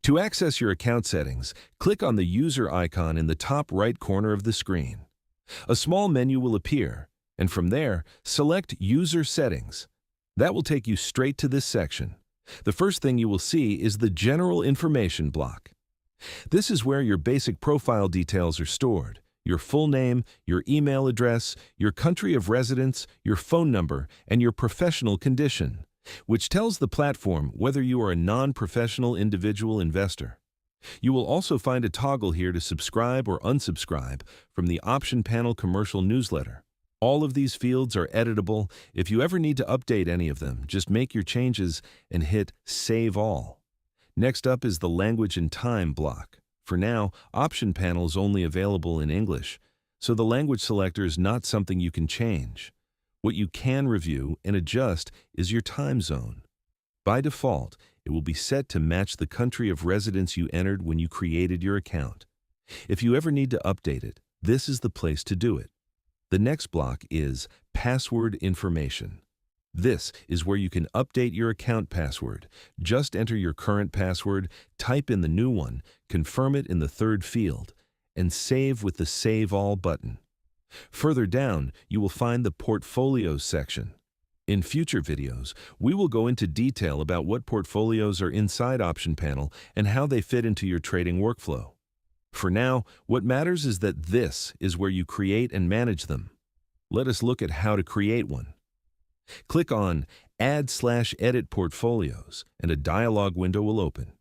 To access your account settings, click on the user icon in the top right corner of the screen. A small menu will appear, and from there, select User Settings. That will take you straight to this section. The first thing you will see is the General Information block. This is where your basic profile details are stored: your full name, your email address, your country of residence, your phone number, and your professional condition, which tells the platform whether you are a non-professional individual investor. You will also find a toggle here to subscribe or unsubscribe from the Option Panel commercial newsletter. All of these fields are editable. If you ever need to update any of them, just make your changes and hit Save All. Next up is the Language and Time block. For now, Option Panel is only available in English, so the language selector is not something you can change. What you can review and adjust is your time zone. By default, it will be set to match the country of residence you entered when you created your account. If you ever need to update it, this is the place to do it. The next block is Password Information. This is where you can update your account password. Just enter your current password, type in the new one, confirm it in the third field, and save with the Save All button. Further down, you will find the Portfolios section. In future videos, we will go into detail about what portfolios are inside Option Panel and how they fit into your trading workflow. For now, what matters is that this is where you create and manage them. Let us look at how to create one. Click on Add/Edit Portfolios, and a dialog window will open.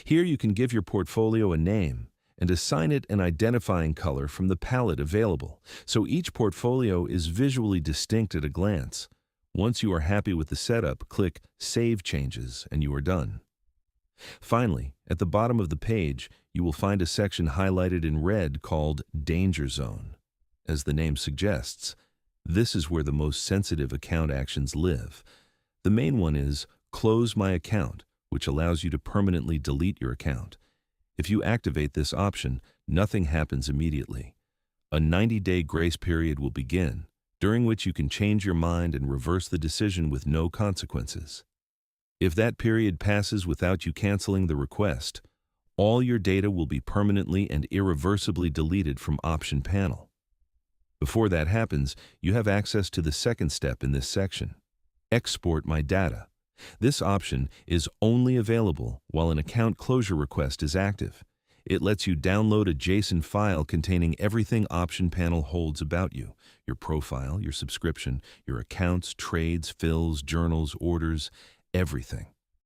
Here you can give your portfolio a name and assign it an identifying color from the palette available, so each portfolio is visually distinct at a glance. Once you are happy with the setup, click Save Changes and you are done. Finally, at the bottom of the page, you will find a section highlighted in red called Danger Zone. As the name suggests, this is where the most sensitive account actions live. The main one is Close My Account, which allows you to permanently delete your account. If you activate this option, nothing happens immediately. A 90-day grace period will begin, during which you can change your mind and reverse the decision with no consequences. If that period passes without you canceling the request, all your data will be permanently and irreversibly deleted from Option Panel. Before that happens, you have access to the second step in this section: Export My Data. This option is only available while an account closure request is active. It lets you download a JSON file containing everything Option Panel holds about you: your profile, your subscription, your accounts, trades, fills, journals, orders, everything.